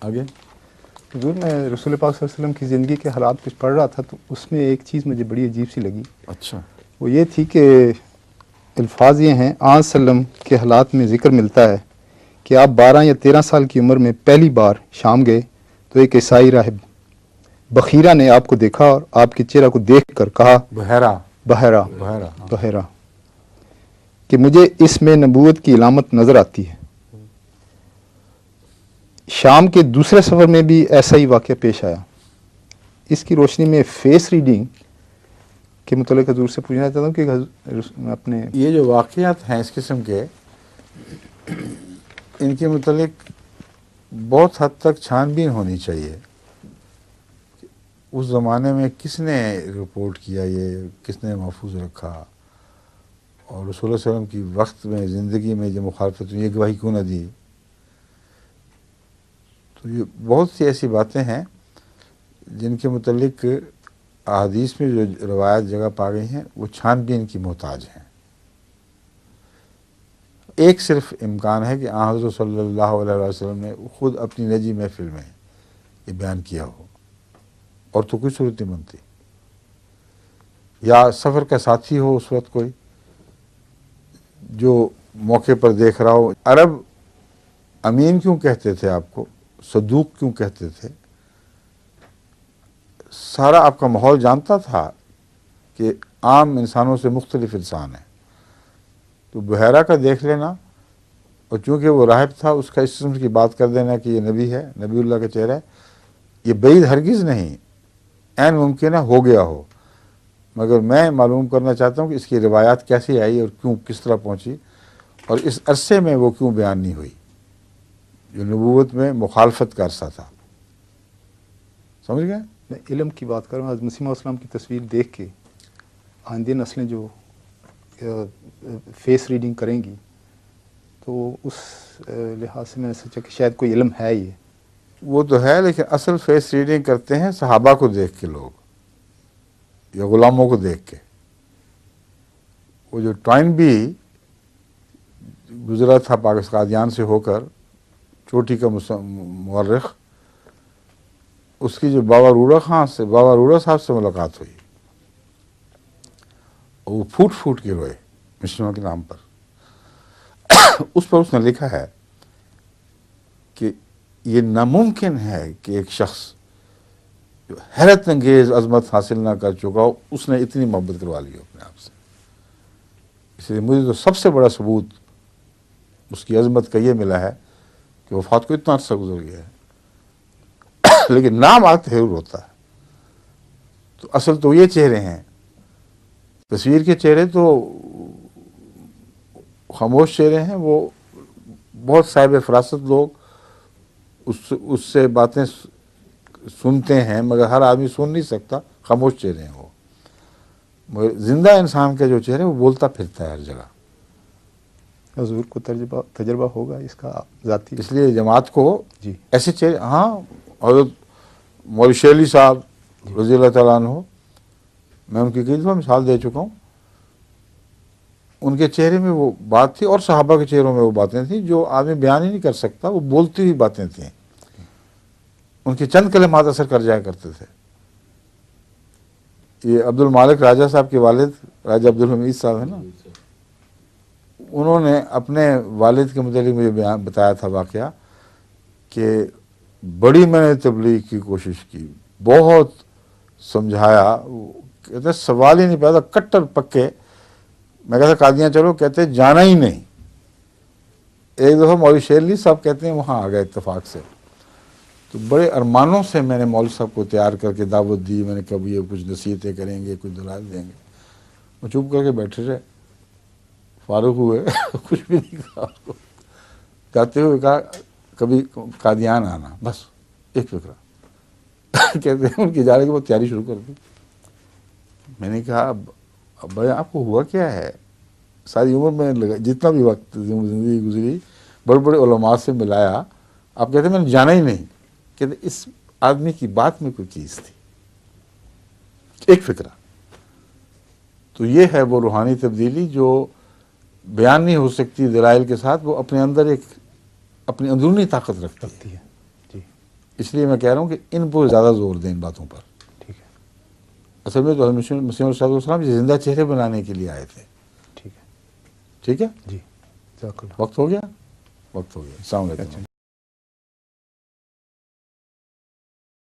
آگے حضور میں رسول پاک صلی اللہ علیہ وسلم کی زندگی کے حالات کچھ پڑھ رہا تھا تو اس میں ایک چیز مجھے بڑی عجیب سی لگی. اچھا. وہ یہ تھی کہ الفاظ یہ ہیں آن سلم کے حالات میں ذکر ملتا ہے کہ آپ 12 یا 13 سال کی عمر میں پہلی بار شام گئے تو ایک عیسائی راہب بخیرہ نے آپ کو دیکھا اور آپ کے چہرہ کو دیکھ کر کہا بحیرہ کہ مجھے اس میں نبوت کی علامت نظر آتی ہے. شام کے دوسرے سفر میں بھی ایسا ہی واقعہ پیش آیا. اس کی روشنی میں فیس ریڈنگ کے متعلق حضور سے پوچھنا چاہتا ہوں کہ اپنے یہ جو واقعات ہیں اس قسم کے، ان کے متعلق بہت حد تک چھان بین ہونی چاہیے. اس زمانے میں کس نے رپورٹ کیا، یہ کس نے محفوظ رکھا، اور رسول اللہ علیہ وسلم کی وقت میں زندگی میں جو مخالفت ہوئی یہ گواہی کیوں نہ دی. تو یہ بہت سی ایسی باتیں ہیں جن کے متعلق احادیث میں جو روایت جگہ پا گئی ہیں وہ چھان بین کی محتاج ہیں. ایک صرف امکان ہے کہ حضرت صلی اللہ علیہ وسلم نے خود اپنی نجی محفل میں یہ بیان کیا ہو، اور تو کوئی صورت نہیں بنتی. یا سفر کا ساتھی ہو اس وقت کوئی جو موقع پر دیکھ رہا ہو. عرب امین کیوں کہتے تھے آپ کو، صدوق کیوں کہتے تھے؟ سارا آپ کا ماحول جانتا تھا کہ عام انسانوں سے مختلف انسان ہے. تو بحیرہ کا دیکھ لینا، اور چونکہ وہ راہب تھا اس کا اس قسم کی بات کر دینا کہ یہ نبی ہے، نبی اللہ کا چہرہ ہے، یہ بعید ہرگز نہیں، عین ممکن ہے ہو گیا ہو. مگر میں معلوم کرنا چاہتا ہوں کہ اس کی روایات کیسی آئی اور کیوں، کس طرح پہنچی، اور اس عرصے میں وہ کیوں بیان نہیں ہوئی جو نبوت میں مخالفت کا عرصہ تھا. سمجھ گئے؟ میں علم کی بات کر رہا ہوں. حضرت مسیح علیہ السلام کی تصویر دیکھ کے آئندہ نسلیں جو فیس ریڈنگ کریں گی تو اس لحاظ سے میں سوچا کہ شاید کوئی علم ہے یہ. وہ تو ہے، لیکن اصل فیس ریڈنگ کرتے ہیں صحابہ کو دیکھ کے لوگ، یا غلاموں کو دیکھ کے. وہ جو ٹوائن بھی گزرا تھا پاکستان قادیان سے ہو کر، چوٹی کا مورخ، اس کی جو بابا روڑا صاحب سے ملاقات ہوئی، اور وہ پھوٹ پھوٹ کے روئے مشنوں کے نام پر. اس نے لکھا ہے کہ یہ ناممکن ہے کہ ایک شخص جو حیرت انگیز عظمت حاصل نہ کر چکا ہو، اس نے اتنی محبت کروا لی ہو اپنے آپ سے. اس لیے مجھے تو سب سے بڑا ثبوت اس کی عظمت کا یہ ملا ہے کہ وفات کو اتنا عرصہ گزر گیا ہے، لیکن نام آتے ضرور ہوتا ہے. تو اصل تو یہ چہرے ہیں. تصویر کے چہرے تو خاموش چہرے ہیں، وہ بہت صاحب فراست لوگ اس سے باتیں سنتے ہیں، مگر ہر آدمی سن نہیں سکتا. خاموش چہرے ہیں وہ. مگر زندہ انسان کا جو چہرہ ہے وہ بولتا پھرتا ہے ہر جگہ. حضور کو تجربہ ہوگا اس کا ذاتی. اس لیے جماعت کو جی ایسے چہرے، ہاں حضرت مولوی شیر علی صاحب رضی اللہ تعالیٰ عنہ، میں ان کی کئی دفعہ مثال دے چکا ہوں. ان کے چہرے میں وہ بات تھی، اور صحابہ کے چہروں میں وہ باتیں تھیں جو آدمی بیان ہی نہیں کر سکتا، وہ بولتی ہوئی باتیں تھیں. ان کے چند کلمات اثر کر جایا کرتے تھے. یہ عبد المالک راجہ صاحب کے والد راجہ عبد الحمید صاحب ہیں نا، انہوں نے اپنے والد کے متعلق مجھے بتایا تھا واقعہ کہ بڑی میں نے تبلیغ کی کوشش کی، بہت سمجھایا، کہتے سوال ہی نہیں پیدا، کٹر پکے. میں کہتا قادیاں چلو، کہتے جانا ہی نہیں. ایک دفعہ مولوی شیر علی صاحب کہتے ہیں وہاں آ گئے اتفاق سے. تو بڑے ارمانوں سے میں نے مولوی صاحب کو تیار کر کے دعوت دی. میں نے کب یہ کچھ نصیحتیں کریں گے، کچھ دلائل دیں گے. وہ چپ کر کے بیٹھے رہے، فارغ ہوئے، کچھ بھی نہیں کہا. جاتے ہوئے کہا کبھی قادیان آنا، بس ایک فکرہ. کہتے ہیں ان کی جانے کے بعد تیاری شروع کر دی. میں نے کہا بھائی آپ کو ہوا کیا ہے؟ ساری عمر میں جتنا بھی وقت زندگی گزری بڑے بڑے علماء سے ملایا، آپ کہتے ہیں میں نے جانا ہی نہیں. کہتے اس آدمی کی بات میں کوئی چیز تھی، ایک فکرہ. تو یہ ہے وہ روحانی تبدیلی جو بیان نہیں ہو سکتی دلائل کے ساتھ، وہ اپنے اندر ایک اپنی اندرونی طاقت رکھتی ہے. جی اس لیے میں کہہ رہا ہوں کہ ان پر زیادہ زور دیں ان باتوں پر. ٹھیک ہے. اصل میں تو مسیح علیہ السلام یہ زندہ چہرے بنانے کے لیے آئے تھے. ٹھیک ہے. ٹھیک ہے. جی. وقت ہو گیا. السلام علیکم.